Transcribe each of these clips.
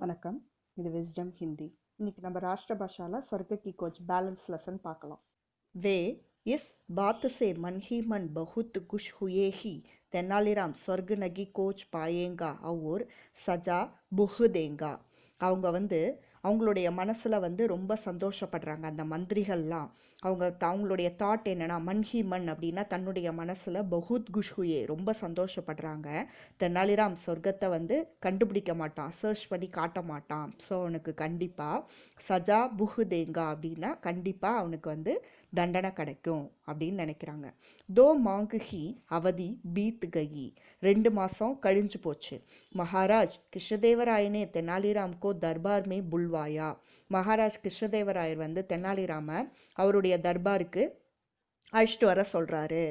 வணக்கம். இது விஸ்டம் ஹிந்தி. இன்னைக்கு நம்ம ராஷ்டிர பாஷால சொர்க்க की कुछ बैलेंस लेसन பார்க்கலாம். वे इस बात से मन ही मन बहुत खुश हुए ही तेनालीराम स्वर्ग नगी कोच पाएगा और सजा बुह देगा. அவங்க அவங்களுடைய மனசில் ரொம்ப சந்தோஷப்படுறாங்க. அந்த மந்திரிகள்லாம் அவங்களுடைய தாட் என்னென்னா மன்ஹி மண் அப்படின்னா தன்னுடைய மனசில் பகுத் குஷ்ஹுயே ரொம்ப சந்தோஷப்படுறாங்க. தெனாலிராம் சொர்க்கத்தை கண்டுபிடிக்க மாட்டான், சர்ச் பண்ணி காட்ட மாட்டான். ஸோ அவனுக்கு கண்டிப்பாக சஜா புஹு தேங்கா அப்படின்னா கண்டிப்பாக அவனுக்கு தண்டனை கிடைக்கும் அப்படின்னு நினைக்கிறாங்க. தோ மாங்குஹி அவதி பீத் கயி 2 மாதம் கழிஞ்சு போச்சு. மகாராஜ் கிருஷ்ணதேவராயனே தெனாலிராம் கோ தர்பார் மே புல்வாயா. மகாராஜ் கிருஷ்ணதேவராயர் தெனாலிராம அவருடைய தர்பாருக்கு அழைச்சிட்டு வர சொல்கிறாரு.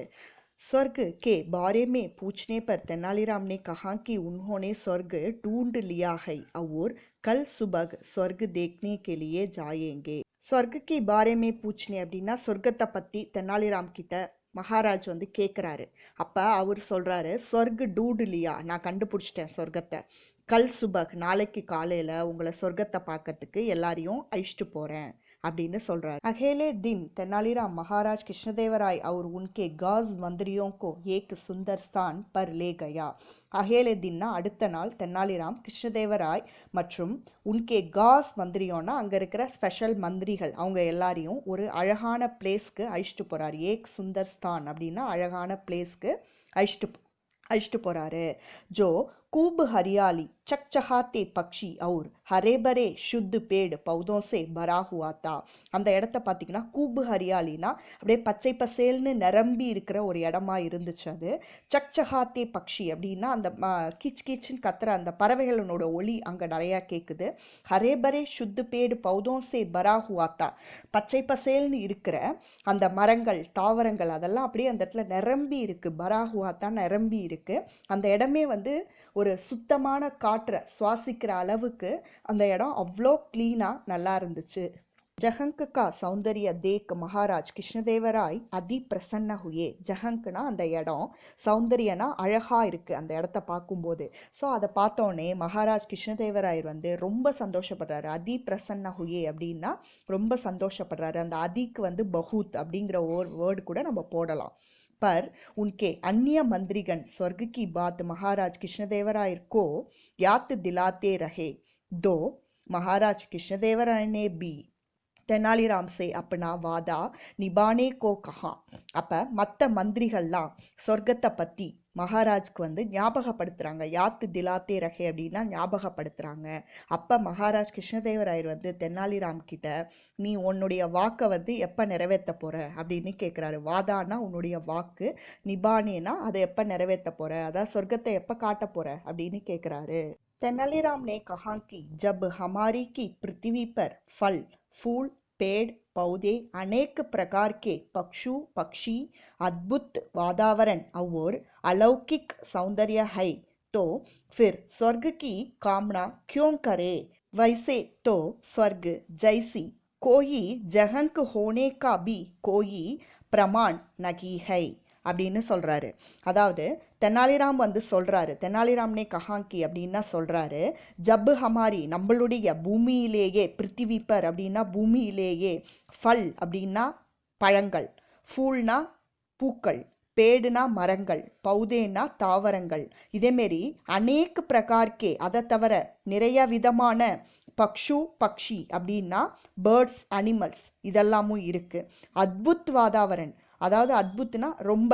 स्वर्ग के बारे में पूछने पर तेनालीराम ने कहा कि उन्होंने स्वर्ग ढूंढ लिया है और कल सुबह स्वर्ग देखने के लिए जाएंगे. स्वर्ग की बारे में पूछने அப்படின்னா சொர்க்கத்தை பற்றி தெனாலிராம் கிட்ட மகாராஜ் கேட்குறாரு. அப்போ அவர் சொல்கிறாரு, ஸ்வர்க் டூடு லியா, நான் கண்டுபிடிச்சிட்டேன் சொர்க்கத்தை. கல் சுபக், நாளைக்கு காலையில் உங்களை சொர்க்கத்தை பார்க்கறதுக்கு எல்லாரையும் அழிச்சிட்டு போகிறேன் அப்படின்னு சொல்கிறார். अगले दिन तेनालीराम महाराज कृष्णदेवराय और उनके गाज मंत्रियों को एक सुंदर स्थान पर ले गया. अगले दिन அடுத்த நாள் தெனாலிராம் கிருஷ்ணதேவராய் மற்றும் உன்கே காஸ் மந்திரியோன்னா அங்கே இருக்கிற ஸ்பெஷல் மந்திரிகள் அவங்க எல்லாரையும் ஒரு அழகான பிளேஸ்க்கு அழிச்சிட்டு போகிறார். ஏக் சுந்தர் ஸ்தான் அப்படின்னா அழகான பிளேஸ்க்கு அழிச்சிட்டு போகிறாரு. ஜோ खूब हरियाली चकचकाते पक्षी और हरे भरे शुद्ध पेड़ पौधों से भरा हुआ था. அந்த இடத்த பார்த்தீங்கன்னா கூபு ஹரியாலினா அப்படியே பச்சை பசேல்னு நிரம்பி இருக்கிற ஒரு இடமா இருந்துச்சு. அது சக்சகாத்தே பக்ஷி அப்படின்னா அந்த கிச் கிச்னு கத்துற அந்த பறவைகளோட ஒலி அங்கே நிறையா கேட்குது. ஹரே பரே சுத்து பேடு பௌதோம் சே பரா ஹுவாத்தா, பச்சை பசேல்னு இருக்கிற அந்த மரங்கள் தாவரங்கள் அதெல்லாம் அப்படியே அந்த இடத்துல நிரம்பி இருக்கு. பரா ஹுவாத்தா நிரம்பி இருக்கு. அந்த இடமே ஒரு சுத்தமான காற்றை சுவாசிக்கிற அளவுக்கு அந்த இடம் அவ்வளோ கிளீனாக நல்லா இருந்துச்சு. ஜஹங்க் கா சௌந்தர்ய தேக் மகாராஜ் கிருஷ்ணதேவராய் அதி பிரசன்ன ஹுயே. ஜஹங்க்னா அந்த இடம், சௌந்தர்யனா அழகாக இருக்குது அந்த இடத்த பார்க்கும்போது. ஸோ அதை பார்த்தோன்னே மகாராஜ் கிருஷ்ணதேவராயர் ரொம்ப சந்தோஷப்படுறாரு. அதி பிரசன்ன ஹுயே அப்படின்னா ரொம்ப சந்தோஷப்படுறாரு. அந்த அதிக்கு பஹூத் அப்படிங்கிற ஒரு வேர்டு கூட நம்ம போடலாம். पर उनके अन्य मंत्रीगण स्वर्ग की बात महाराज कृष्णदेवराय को याद दिलाते रहे. दो महाराज कृष्णदेवराय ने भी தெனாலிராம் சே அப்பனா வாதா நிபானே கோ கஹா. அப்போ மற்ற மந்திரிகள்லாம் சொர்க்கத்தை பற்றி மகாராஜ்க்கு ஞாபகப்படுத்துகிறாங்க. யாத்து திலாத்தே ரகே அப்படின்னா ஞாபகப்படுத்துகிறாங்க. அப்போ மகாராஜ் கிருஷ்ணதேவராயர் தெனாலிராம் கிட்ட நீ உன்னுடைய வாக்கை எப்போ நிறைவேற்ற போகிற அப்படின்னு கேட்குறாரு. வாதானா உன்னுடைய வாக்கு, நிபானேனா அதை எப்போ நிறைவேற்ற போகிற, அதாவது சொர்க்கத்தை எப்போ காட்ட போகிற அப்படின்னு கேட்குறாரு. तेनालीराम ने कहा कि जब हमारी की पृथ्वी पर फल फूल पेड़ पौधे अनेक प्रकार के पशु पक्षी अद्भुत वातावरण और अलौकिक सौंदर्य है तो फिर स्वर्ग की कामना क्यों करे. वैसे तो स्वर्ग जैसी कोई जहंक होने का भी कोई प्रमाण नहीं है அப்படின்னு சொல்கிறாரு. அதாவது தெனாலிராம் சொல்கிறாரு, தெனாலிராம்னே கஹாங்கி அப்படின்னா சொல்கிறாரு, ஜப்பு ஹமாரி நம்மளுடைய பூமியிலேயே, பிருத்திவிப்பர் அப்படின்னா பூமியிலேயே, ஃபல் அப்படின்னா பழங்கள், ஃபூல்னா பூக்கள், பேடுனா மரங்கள், பௌதேனா தாவரங்கள், இதேமாரி அநேக பிரகார்க்கே அதை தவிர நிறைய விதமான பக்ஷு பக்ஷி அப்படின்னா பேர்ட்ஸ் அனிமல்ஸ் இதெல்லாமும் இருக்குது. அத்புத் வாதாவரன், அதாவது அத்புத்னா ரொம்ப,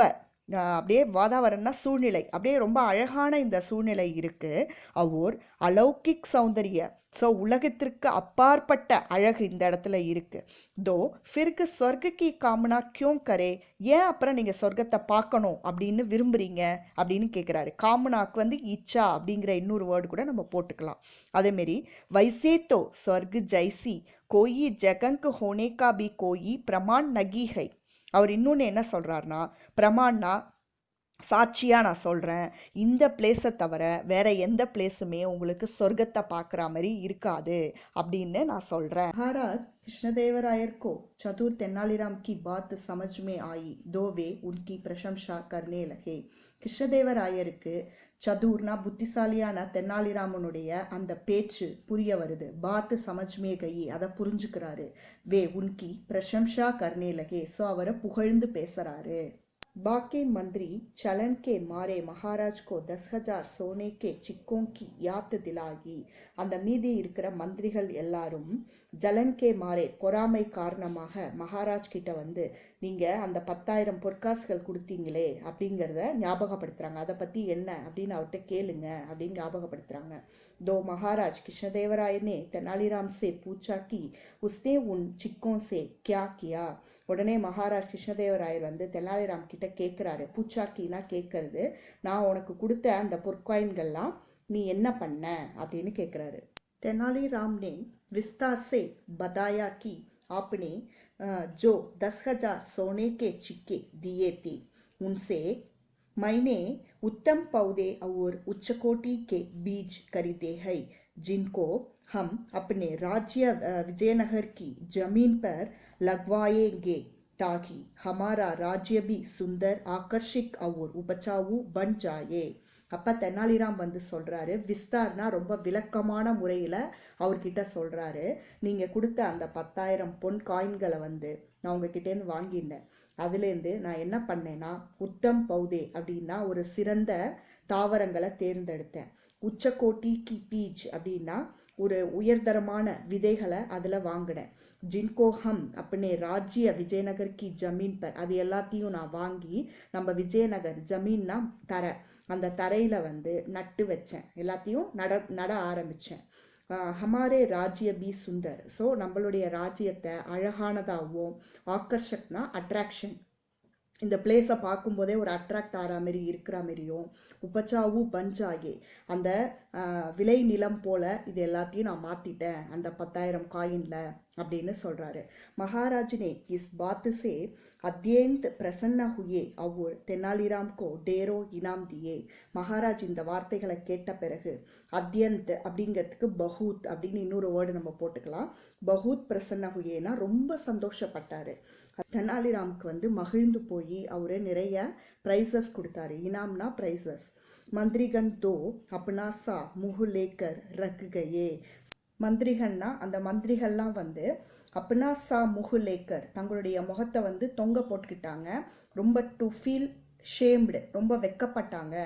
அப்படியே வாதாவரன்னா சூழ்நிலை, அப்படியே ரொம்ப அழகான இந்த சூழ்நிலை இருக்குது. அவோர் அலௌகிக் சௌந்தர்ய, ஸோ உலகத்திற்கு அப்பாற்பட்ட அழகு இந்த இடத்துல இருக்குது. தோ ஃபிர்கு ஸ்வர்கி காமனா கியோம் கரே, ஏன் அப்புறம் நீங்கள் சொர்க்கத்தை பார்க்கணும் அப்படின்னு விரும்புகிறீங்க அப்படின்னு கேட்குறாரு. காமனாக்கு இச்சா அப்படிங்கிற இன்னொரு வேர்டு கூட நம்ம போட்டுக்கலாம். அதேமாரி வைசே தோ ஸ்வர்க் ஜைசி கோயி ஜகங்க் ஹோனே கா பி கோயி பிரமான் நகி ஹை. அவர் இன்னொன்று என்ன சொல்கிறாருன்னா, பிரமான்னா சாட்சியாக நான் சொல்கிறேன், இந்த பிளேஸை தவிர வேற எந்த பிளேஸுமே உங்களுக்கு சொர்க்கத்தை பார்க்குற மாதிரி இருக்காது அப்படின்னு நான் சொல்கிறேன். மகாராஜ் कृष्णदेवरायर को चतुर तेनालीराम की बात समझ में आई. दो वे उनकी प्रशंसा करने लगे. கிருஷ்ணதேவராயருக்கு சதுர்னா புத்திசாலியான தென்னாலிராமனுடைய அந்த பேச்சு புரிய வருது. பாத்து சமஜ்மே கயி, அதை புரிஞ்சுக்கிறாரு. வே உன்கி பிரசம்சா கர்னே லகே, ஸோ அவரை புகழ்ந்து பேசுறாரு. बाकी मंत्री चलन के मारे महाराज को 10,000 सोने के चिक्कों की याद दिलागी. அந்த மீதி இருக்கிற மந்திரிகள் எல்லாரும் ஜலன் கே மாரே பொறாமை காரணமாக மகாராஜ் கிட்ட வந்து நீங்க அந்த 10,000 பொற்காசுகள் கொடுத்தீங்களே அப்படிங்கிறத ஞாபகப்படுத்துறாங்க. அதை பத்தி என்ன அப்படின்னு அவர்கிட்ட கேளுங்க அப்படின்னு ஞாபகப்படுத்துறாங்க. दो महाराज कृष्णदेवराय ने तेनालीराम से पूछा कि उसने उन चिक्कों से क्या किया. உடனே மகாராஜ் கிருஷ்ணதேவராயர் வந்து தெனாலிராம் கிட்ட கேட்குறாரு. பூச்சாக்கினா கேட்கறது, நான் உனக்கு கொடுத்த அந்த பொற்காயின்கள்லாம் நீ என்ன பண்ண அப்படின்னு கேட்குறாரு. तेनालीराम ने विस्तार से बताया कि आपने जो 10,000 सोने के सिक्के दिए थे उनसे मैंने उत्तम पौधे और उच्चकोटि के बीज खरीदे हैं जिनको हम अपने राज्य विजयनगर की जमीन पर लगवाएंगे ताकि हमारा राज्य भी सुंदर आकर्षक और उपजाऊ बन जाए. அப்போ தெனாலிராம் வந்து சொல்கிறாரு, விஸ்தார்னா ரொம்ப விளக்கமான முறையில் அவர்கிட்ட சொல்கிறாரு, நீங்கள் கொடுத்த அந்த 10,000 பொன் காயின்களை வந்து நான் உங்ககிட்டேருந்து வாங்கியிருந்தேன். அதுலேருந்து நான் என்ன பண்ணேன்னா உத்தம் பௌதே அப்படின்னா ஒரு சிறந்த தாவரங்களை தேர்ந்தெடுத்தேன். உச்சகோட்டி கி பீஜ் அப்படின்னா ஒரு உயர்தரமான விதைகளை அதில் வாங்கினேன். ஜின்கோ ஹம் अपने राज्य விஜயநகர் கி ஜமீன் பர், அது எல்லாத்தையும் நான் வாங்கி நம்ம விஜயநகர் ஜமீன்னா தரை, அந்த தரையில் வந்து நட்டு வச்சேன். எல்லாத்தையும் நட ஆரம்பித்தேன். ஹமாரே ராஜ்ய பி சுந்தர், ஸோ நம்மளுடைய ராஜ்யத்தை அழகானதாகவும், ஆக்கர்ஷக்னா அட்ராக்ஷன், இந்த பிளேஸை பார்க்கும்போதே ஒரு அட்ராக்ட் ஆகிற மாரி இருக்கிற மாரியும், உபச்சாவு பஞ்சாகே அந்த விளை நிலம் போல இது எல்லாத்தையும் நான் மாற்றிட்டேன் அந்த 10,000 காயினில் அப்படின்னு சொல்கிறாரு. महाराज ने इस बात से अत्यंत प्रसन्न हुए और तेनालीराम को ढेरों इनाम दिए. மகாராஜ் இந்த வார்த்தைகளை கேட்ட பிறகு அத்யந்த் அப்படிங்கிறதுக்கு பகூத் அப்படின்னு இன்னொரு வேர்டு நம்ம போட்டுக்கலாம். பகூத் பிரசன்ன ஹுயேனா ரொம்ப சந்தோஷப்பட்டாரு. தெனாலிராமுக்கு வந்து மகிழ்ந்து போய் அவரு நிறைய ப்ரைஸஸ் கொடுத்தாரு. இனாம்னா ப்ரைஸஸ். மந்திரிகன் தோ அப்னா சா முஹு லேக்கர் ரக் கயே. மந்திரிகள்னா அந்த மந்திரிகள்லாம் வந்து அப்னா சா முஹு லேக்கர் தங்களுடைய முகத்தை வந்து தொங்க போட்டுக்கிட்டாங்க. ரொம்ப டு ஃபீல் ஷேம்டு, ரொம்ப வெக்கப்பட்டாங்க.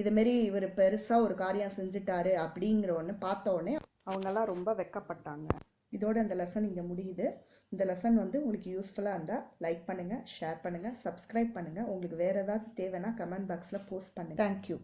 இதுமாரி இவர் பெருசாக ஒரு காரியம் செஞ்சுட்டாரு அப்படிங்கிற ஒன்று பார்த்த உடனே அவங்கெல்லாம் ரொம்ப வெக்கப்பட்டாங்க. இதோட இந்த லெசன் இங்கே முடியுது. இந்த லெசன் வந்து உங்களுக்கு யூஸ்ஃபுல்லாக இருந்தால் லைக் பண்ணுங்கள், ஷேர் பண்ணுங்கள், சப்ஸ்கிரைப் பண்ணுங்கள். உங்களுக்கு வேறு ஏதாவது தேவைன்னா கமெண்ட் பாக்ஸில் போஸ்ட் பண்ணுங்கள். தேங்க்யூ.